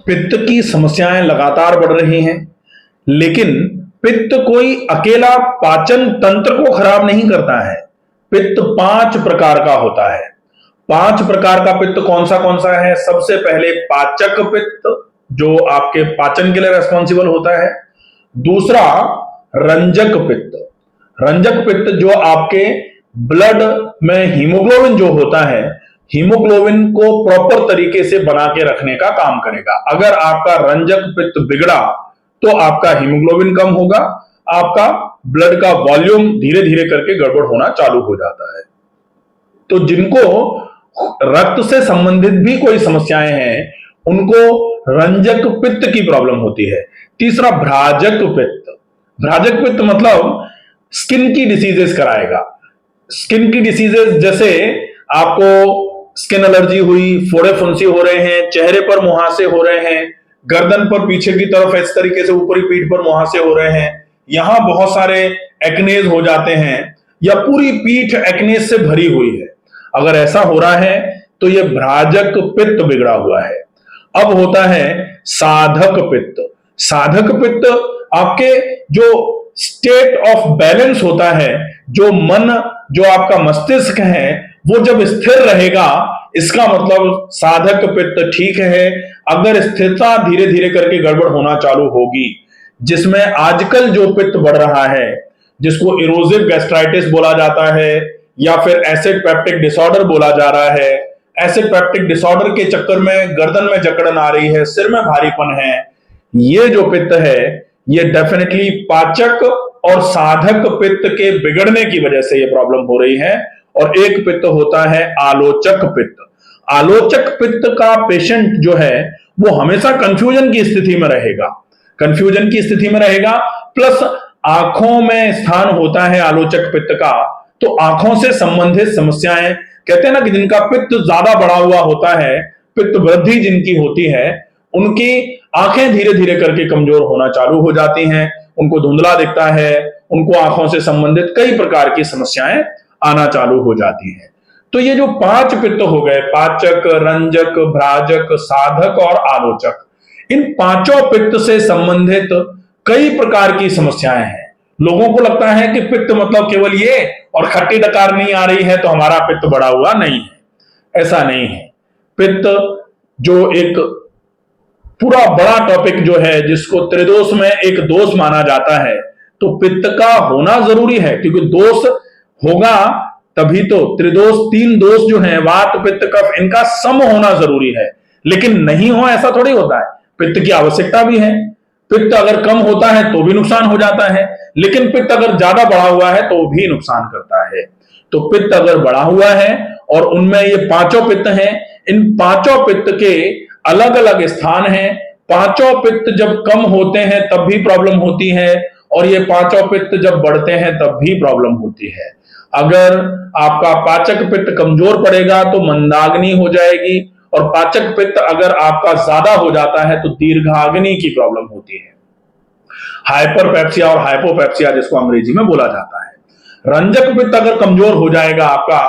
पित्त की समस्याएं लगातार बढ़ रही हैं, लेकिन पित्त कोई अकेला पाचन तंत्र को खराब नहीं करता है। पित्त 5 प्रकार का होता है। 5 प्रकार का पित्त कौन सा है? सबसे पहले पाचक पित्त, जो आपके पाचन के लिए रेस्पॉन्सिबल होता है। दूसरा रंजक पित्त। रंजक पित्त जो आपके ब्लड में हीमोग्लोबिन जो होता है, हीमोग्लोबिन को प्रॉपर तरीके से बना के रखने का काम करेगा। अगर आपका रंजक पित्त बिगड़ा तो आपका हीमोग्लोबिन कम होगा, आपका ब्लड का वॉल्यूम धीरे धीरे करके गड़बड़ होना चालू हो जाता है। तो जिनको रक्त से संबंधित भी कोई समस्याएं हैं, उनको रंजक पित्त की प्रॉब्लम होती है। तीसरा भ्राजक पित्त। भ्राजक पित्त मतलब स्किन की डिसीजेस कराएगा। स्किन की डिसीजेस जैसे आपको स्किन एलर्जी हुई, फोड़े फुंसी हो रहे हैं, चेहरे पर मुहासे हो रहे हैं, गर्दन पर पीछे की तरफ इस तरीके से ऊपरी पीठ पर मुहासे हो रहे हैं, यहां बहुत सारे एक्नेज हो जाते हैं, या पूरी पीठ एक्नेज से भरी हुई है। अगर ऐसा हो रहा है तो यह भ्राजक पित्त बिगड़ा हुआ है। अब होता है साधक पित्त। साधक पित्त आपके जो स्टेट ऑफ बैलेंस होता है, जो मन, जो आपका मस्तिष्क है, वो जब स्थिर रहेगा, इसका मतलब साधक पित्त ठीक है। अगर स्थिरता धीरे धीरे करके गड़बड़ होना चालू होगी, जिसमें आजकल जो पित्त बढ़ रहा है, जिसको इरोजिव गैस्ट्राइटिस बोला जाता है, या फिर एसिड पेप्टिक डिसऑर्डर बोला जा रहा है। एसिड पेप्टिक डिसऑर्डर के चक्कर में गर्दन में जकड़न आ रही है, सिर में भारीपन है। ये जो पित्त है, ये डेफिनेटली पाचक और साधक पित्त के बिगड़ने की वजह से ये प्रॉब्लम हो रही है। और एक पित्त होता है आलोचक पित्त। आलोचक पित्त का पेशेंट जो है वो हमेशा कंफ्यूजन की स्थिति में रहेगा। कंफ्यूजन की स्थिति में रहेगा, प्लस आंखों में स्थान होता है आलोचक पित्त का, तो आंखों से संबंधित समस्याएं, कहते हैं ना कि जिनका पित्त ज्यादा बढ़ा हुआ होता है, पित्त वृद्धि जिनकी होती है, उनकी आंखें धीरे धीरे करके कमजोर होना चालू हो जाती हैं, उनको धुंधला दिखता है, उनको आंखों से संबंधित कई प्रकार की समस्याएं आना चालू हो जाती हैं। तो ये जो 5 पित्त हो गए, पाचक, रंजक, भ्राजक, साधक और आलोचक, इन पांचों पित्त से संबंधित कई प्रकार की समस्याएं हैं। लोगों को लगता है कि पित्त मतलब केवल ये, और खट्टी डकार नहीं आ रही है तो हमारा पित्त बढ़ा हुआ नहीं है। ऐसा नहीं है। पित्त जो एक पूरा बड़ा टॉपिक जो है, जिसको त्रिदोष में एक दोष माना जाता है, तो पित्त का होना जरूरी है, क्योंकि दोष होगा तभी तो, त्रिदोष 3 दोष जो हैं, वात पित्त कफ, इनका सम होना जरूरी है। लेकिन नहीं हो ऐसा थोड़ी होता है। पित्त की आवश्यकता भी है। पित्त अगर कम होता है तो भी नुकसान हो जाता है, लेकिन पित्त अगर ज्यादा बढ़ा हुआ है तो भी नुकसान करता है। तो पित्त अगर बढ़ा हुआ है, और उनमें ये पांचों पित्त हैं, इन पांचों पित्त के अलग अलग स्थान हैं। पांचों पित्त जब कम होते हैं तब भी प्रॉब्लम होती है, और ये पांचों पित्त जब बढ़ते हैं तब भी प्रॉब्लम होती है। अगर आपका पाचक पित्त कमजोर पड़ेगा तो मंदाग्नि हो जाएगी, और पाचक पित्त अगर आपका ज्यादा हो जाता है तो दीर्घाग्नि की प्रॉब्लम होती है। हाइपरपेप्सिया और हाइपोपेप्सिया जिसको अंग्रेजी में बोला जाता है। रंजक पित्त अगर कमजोर हो जाएगा आपका,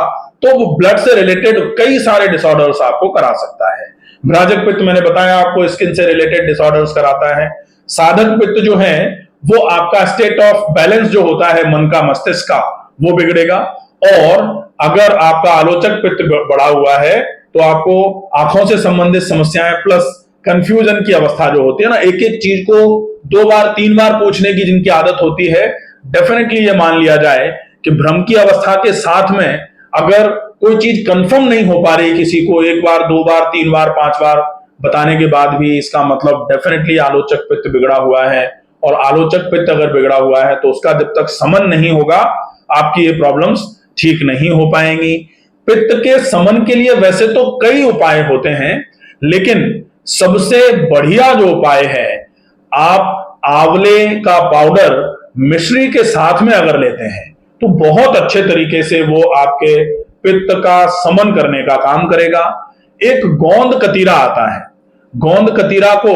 तो वो ब्लड से रिलेटेड कई सारे डिसऑर्डर्स आपको करा सकता है। भ्राजक पित्त मैंने बताया आपको स्किन से रिलेटेड डिसऑर्डर्स कराता है। साधक पित्त जो है वो आपका स्टेट ऑफ बैलेंस जो होता है मन का, मस्तिष्क का, वो बिगड़ेगा। और अगर आपका आलोचक पित्त बढ़ा हुआ है तो आपको आंखों से संबंधित समस्याएं, प्लस कंफ्यूजन की अवस्था जो होती है ना, एक एक चीज को 2 बार 3 बार पूछने की जिनकी आदत होती है, डेफिनेटली ये मान लिया जाए कि भ्रम की अवस्था के साथ में अगर कोई चीज कंफर्म नहीं हो पा रही किसी को, 1 बार 2 बार 3 बार 5 बार बताने के बाद भी, इसका मतलब डेफिनेटली आलोचक पित्त बिगड़ा हुआ है। और आलोचक पित्त अगर बिगड़ा हुआ है तो उसका जब तक समन नहीं होगा, आपकी ये प्रॉब्लम्स ठीक नहीं हो पाएंगी। पित्त के समन के लिए वैसे तो कई उपाय होते हैं, लेकिन सबसे बढ़िया जो उपाय है, आप आंवले का पाउडर मिश्री के साथ में अगर लेते हैं तो बहुत अच्छे तरीके से वो आपके पित्त का समन करने का काम करेगा। एक गोंद कतीरा आता है। गोंद कतीरा को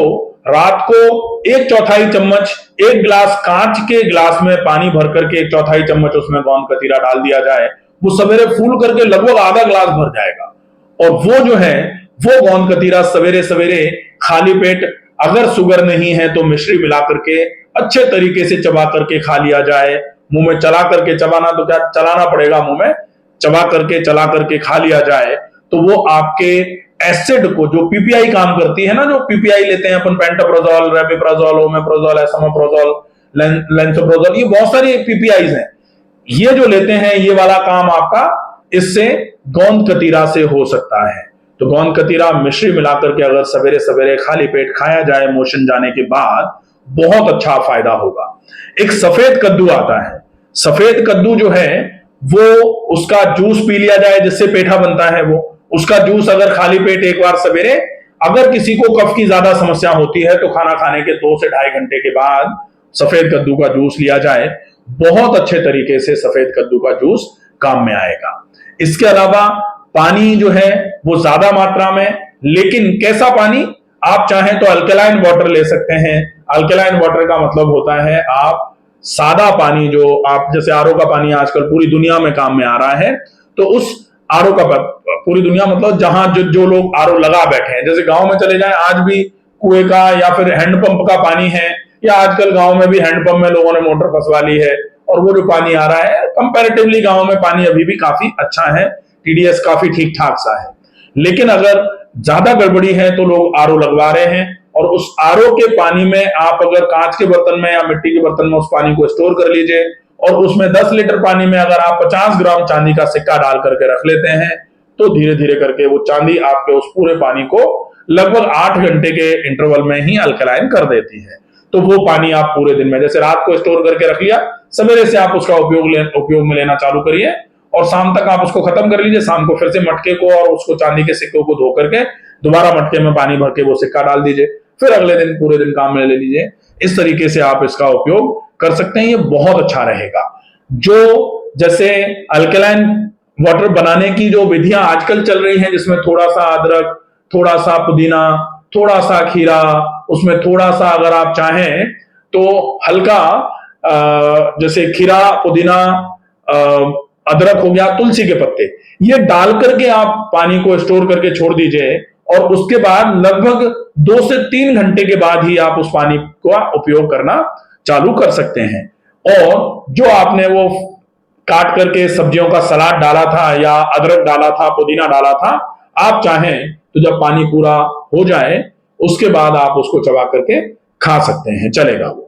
रात को 1/4 चम्मच, 1 गिलास कांच के गिलास में पानी भर करके 1/4 चम्मच उसमें गोंद कतीरा डाल दिया जाए, वो सवेरे फूल करके लगभग आधा गिलास भर जाएगा। और वो जो है वो गोंद कतीरा सवेरे सवेरे खाली पेट, अगर शुगर नहीं है तो मिश्री मिला करके अच्छे तरीके से चबा करके खा लिया जाए। मुंह में चला करके, चबाना तो क्या, चलाना पड़ेगा, मुंह में चबा करके चला करके खा लिया जाए, तो वो आपके एसिड को, जो पीपीआई काम करती है ना, जो पीपीआई लेते हैं अपन, pantoprazole, rabeprazole, omeprazole, esomeprazole, lansoprazole, ये बहुत सारी पीपीआईज हैं, ये जो लेते हैं, ये वाला काम आपका इससे गोंद कतीरा से हो सकता है। तो गोंद कतीरा मिश्री मिलाकर के अगर सवेरे सवेरे खाली पेट खाया जाए मोशन जाने के बाद, बहुत अच्छा फायदा होगा। एक सफेद कद्दू आता है, सफेद कद्दू जो है वो, उसका जूस पी लिया जाए, जिससे पेठा बनता है वो, उसका जूस अगर खाली पेट एक बार सवेरे, अगर किसी को कफ की ज्यादा समस्या होती है तो खाना खाने के 2 से ढाई घंटे के बाद सफेद कद्दू का जूस लिया जाए, बहुत अच्छे तरीके से सफेद कद्दू का जूस काम में आएगा। इसके अलावा पानी जो है वो ज्यादा मात्रा में, लेकिन कैसा पानी, आप चाहें तो अल्कलाइन वाटर ले सकते हैं। अल्कलाइन वाटर का मतलब होता है आप सादा पानी, जो आप जैसे आरओ का पानी आजकल पूरी दुनिया में काम में आ रहा है, तो उस आरओ का, पूरी दुनिया मतलब जहां जो लोग आरओ लगा बैठे हैं, जैसे गांव में चले जाएं, आज भी कुएं का या फिर हैंडपंप का पानी है, या आजकल गांव में भी हैंडपंप में लोगों ने मोटर फंसवा ली है, और वो जो पानी आ रहा है, कंपैरेटिवली गांव में पानी अभी भी काफी अच्छा है, टीडीएस काफी ठीक ठाक सा है। लेकिन अगर ज्यादा गड़बड़ी है तो लोग आरओ लगवा रहे हैं, और उस आरओ के पानी में आप अगर कांच के बर्तन में या मिट्टी के बर्तन में उस पानी को स्टोर कर लीजिए, और उसमें 10 लीटर पानी में अगर आप 50 ग्राम चांदी का सिक्का डाल करके रख लेते हैं, तो धीरे धीरे करके वो चांदी आपके उस पूरे पानी को लगभग 8 घंटे के इंटरवल में ही अल्कलाइन कर देती है। तो वो पानी आप पूरे दिन में, जैसे रात को स्टोर करके रख लिया, सवेरे से आप उसका उपयोग में लेना चालू करिए, और शाम तक आप उसको खत्म कर लीजिए। शाम को फिर से मटके को और उसको चांदी के सिक्कों को धो करके दोबारा मटके में पानी भर के वो सिक्का डाल दीजिए, फिर अगले दिन पूरे दिन काम में ले लीजिए। इस तरीके से आप इसका उपयोग कर सकते हैं, ये बहुत अच्छा रहेगा। जो जैसे अल्कलाइन वाटर बनाने की जो विधियां आजकल चल रही हैं, जिसमें थोड़ा सा अदरक, थोड़ा सा पुदीना, थोड़ा सा खीरा, उसमें थोड़ा सा अगर आप चाहें तो हल्का जैसे खीरा, पुदीना, अदरक हो गया, तुलसी के पत्ते, ये डाल करके आप पानी को स्टोर करके छोड़ दीजिए, और उसके बाद लगभग 2 से 3 घंटे के बाद ही आप उस पानी का उपयोग करना चालू कर सकते हैं। और जो आपने वो काट करके सब्जियों का सलाद डाला था, या अदरक डाला था, पुदीना डाला था, आप चाहें तो जब पानी पूरा हो जाए उसके बाद आप उसको चबा करके खा सकते हैं, चलेगा वो।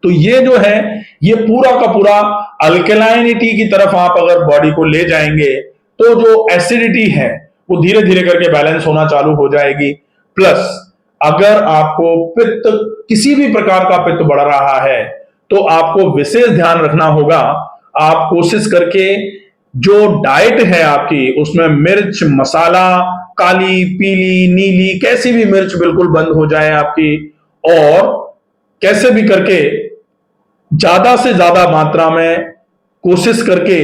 तो ये जो है, ये पूरा का पूरा अल्कलाइनिटी की तरफ आप अगर बॉडी को ले जाएंगे, तो जो एसिडिटी है वो धीरे धीरे करके बैलेंस होना चालू हो जाएगी। प्लस अगर आपको पित्त, किसी भी प्रकार का पित्त बढ़ रहा है, तो आपको विशेष ध्यान रखना होगा। आप कोशिश करके जो डाइट है आपकी, उसमें मिर्च, मसाला, काली, पीली, नीली, कैसी भी मिर्च बिल्कुल बंद हो जाए आपकी, और कैसे भी करके ज्यादा से ज्यादा मात्रा में कोशिश करके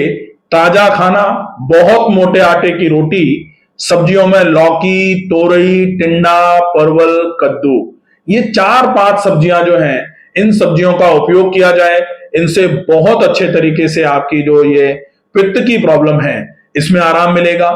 ताजा खाना, बहुत मोटे आटे की रोटी, सब्जियों में लौकी, तोरई, टिंडा, परवल, कद्दू, ये 4-5 सब्जियां जो हैं, इन सब्जियों का उपयोग किया जाए। इनसे बहुत अच्छे तरीके से आपकी जो ये पित्त की प्रॉब्लम है, इसमें आराम मिलेगा।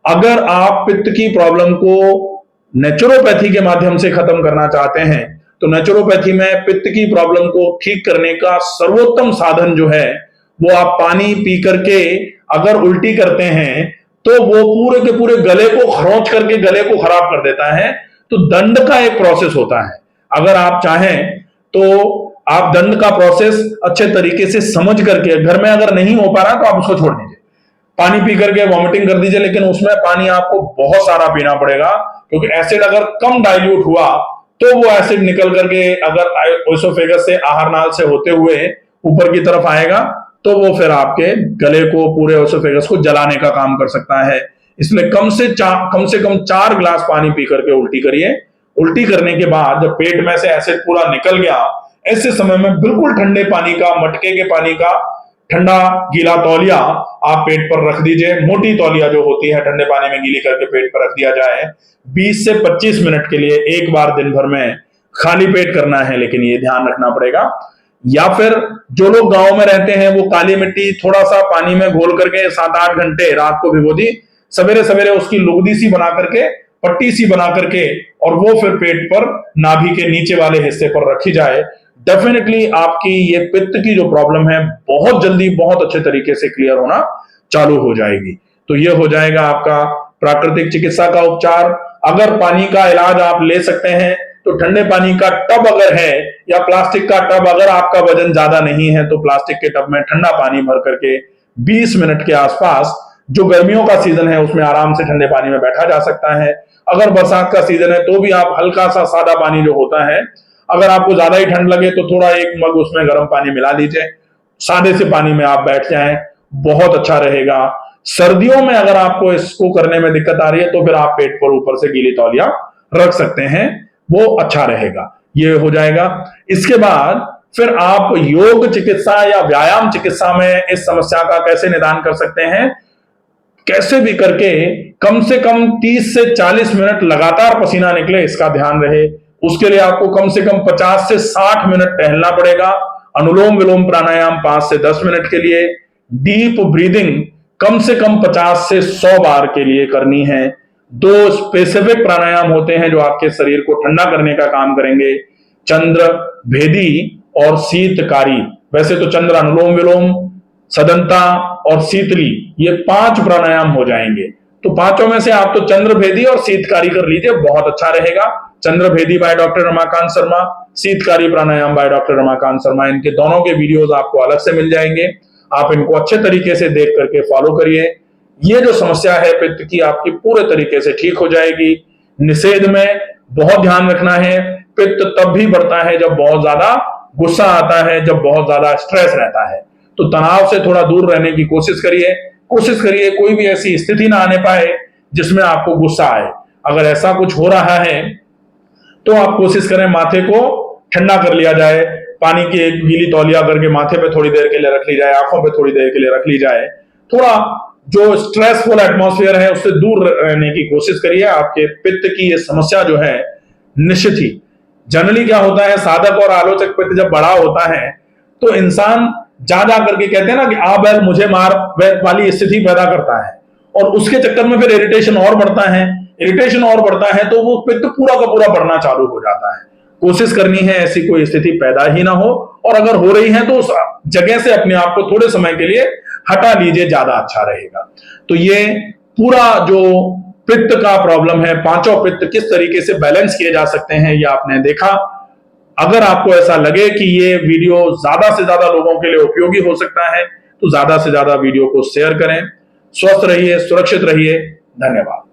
अगर आप पित्त की प्रॉब्लम को नेचुरोपैथी के माध्यम से खत्म करना चाहते हैं, तो नेचुरोपैथी में पित्त की प्रॉब्लम को ठीक करने का सर्वोत्तम साधन जो है, वो आप पानी पी करके अगर उल्टी करते हैं, तो वो पूरे के पूरे गले को खरोंच करके गले को खराब कर देता है। तो दंड का एक प्रोसेस होता है, अगर आप चाहें तो आप दंड का प्रोसेस अच्छे तरीके से समझ करके, घर में अगर नहीं हो पा रहा तो आप उसको छोड़ दीजिए, पानी पी करके वॉमिटिंग कर दीजिए, लेकिन उसमें पानी आपको बहुत सारा पीना पड़ेगा, क्योंकि एसिड अगर कम डाइल्यूट हुआ तो वो एसिड निकल करके अगर ओसोफेगस से, आहार नाल से होते हुए ऊपर की तरफ आएगा, तो वो फिर आपके गले को, पूरे ओसोफेगस को जलाने का काम कर सकता है। इसलिए कम से कम 4 गिलास पानी पी करके उल्टी करिए। उल्टी करने के बाद जब पेट में से एसिड पूरा निकल गया, ऐसे समय में बिल्कुल ठंडे पानी का, मटके के पानी का ठंडा गीला तौलिया आप पेट पर रख दीजिए। मोटी तौलिया जो होती है, ठंडे पानी में गीली करके पेट पर रख दिया जाए। 20 से 25 मिनट के लिए एक बार दिन भर में खाली पेट करना है, लेकिन ये ध्यान रखना पड़ेगा। या फिर जो लोग गांव में रहते हैं, वो काली मिट्टी थोड़ा सा पानी में घोल करके 7-8 घंटे रात को भिगो दी, सवेरे सवेरे उसकी लुगदी सी बना करके पट्टी सी बना करके और वो फिर पेट पर नाभि के नीचे वाले हिस्से पर रखी जाए, डेफिनेटली आपकी ये पित्त की जो प्रॉब्लम है बहुत जल्दी बहुत अच्छे तरीके से क्लियर होना चालू हो जाएगी। तो ये हो जाएगा आपका प्राकृतिक चिकित्सा का उपचार। अगर पानी का इलाज आप ले सकते हैं तो ठंडे पानी का टब अगर है या प्लास्टिक का टब, अगर आपका वजन ज्यादा नहीं है तो प्लास्टिक के टब में ठंडा पानी भर करके 20 मिनट के आसपास, जो गर्मियों का सीजन है उसमें आराम से ठंडे पानी में बैठा जा सकता है। अगर बरसात का सीजन है तो भी आप हल्का सा सादा पानी जो होता है, अगर आपको ज्यादा ही ठंड लगे तो थोड़ा 1 मग उसमें गर्म पानी मिला लीजिए, सादे से पानी में आप बैठ जाएं, बहुत अच्छा रहेगा। सर्दियों में अगर आपको इसको करने में दिक्कत आ रही है तो फिर आप पेट पर ऊपर से गीली तौलिया रख सकते हैं, वो अच्छा रहेगा। ये हो जाएगा। इसके बाद फिर आप योग चिकित्सा या व्यायाम चिकित्सा में इस समस्या का कैसे निदान कर सकते हैं, कैसे भी करके कम से कम 30 से 40 मिनट लगातार पसीना निकले, इसका ध्यान रहे। उसके लिए आपको कम से कम 50 से 60 मिनट टहलना पड़ेगा। अनुलोम विलोम प्राणायाम 5 से 10 मिनट के लिए, डीप ब्रीदिंग कम से कम 50 से 100 बार के लिए करनी है। 2 स्पेसिफिक प्राणायाम होते हैं जो आपके शरीर को ठंडा करने का काम करेंगे, चंद्र भेदी और शीतकारी। वैसे तो चंद्र अनुलोम विलोम, सदंता और शीतली, ये 5 प्राणायाम हो जाएंगे। तो पांचों में से आप तो चंद्र भेदी और शीतकारी कर लीजिए, बहुत अच्छा रहेगा। चंद्र भेदी बाय डॉक्टर रमाकांत शर्मा, शीतकारी प्राणायाम बाय डॉक्टर रमाकांत शर्मा, इनके दोनों के वीडियोस आपको अलग से मिल जाएंगे। आप इनको अच्छे तरीके से देख करके फॉलो करिए। ये जो समस्या है पित्त की आपकी पूरे तरीके से ठीक हो जाएगी। निषेध में बहुत ध्यान रखना है, पित्त तब भी बढ़ता है जब बहुत ज्यादा गुस्सा आता है, जब बहुत ज्यादा स्ट्रेस रहता है। तो तनाव से थोड़ा दूर रहने की कोशिश करिए। कोई भी ऐसी स्थिति ना आने पाए जिसमें आपको गुस्सा आए। अगर ऐसा कुछ हो रहा है तो आप कोशिश करें माथे को ठंडा कर लिया जाए, पानी की एक गीली तौलिया करके माथे पे थोड़ी देर के लिए रख ली जाए, आंखों पे थोड़ी देर के लिए रख ली जाए। थोड़ा जो स्ट्रेसफुल एटमॉस्फेयर है उससे दूर रहने की कोशिश करिए। आपके पित्त की ये समस्या जो है निश्चित ही, जनरली क्या होता है, साधक और आलोचक पित्त जब बड़ा होता है तो इंसान जा करके कहते हैं ना कि आ बैल मुझे मार वाली स्थिति पैदा करता है, और उसके चक्कर में फिर इरिटेशन और बढ़ता है। इरिटेशन और बढ़ता है तो वो पित्त पूरा का पूरा बढ़ना चालू हो जाता है। कोशिश करनी है ऐसी कोई स्थिति पैदा ही ना हो, और अगर हो रही है तो उस जगह से अपने आप को थोड़े समय के लिए हटा लीजिए, ज्यादा अच्छा रहेगा। तो ये पूरा जो पित्त का प्रॉब्लम है, पांचों पित्त किस तरीके से बैलेंस किए जा सकते हैं, ये आपने देखा। अगर आपको ऐसा लगे कि ये वीडियो ज्यादा से ज्यादा लोगों के लिए उपयोगी हो सकता है तो ज्यादा से ज्यादा वीडियो को शेयर करें। स्वस्थ रहिए, सुरक्षित रहिए। धन्यवाद।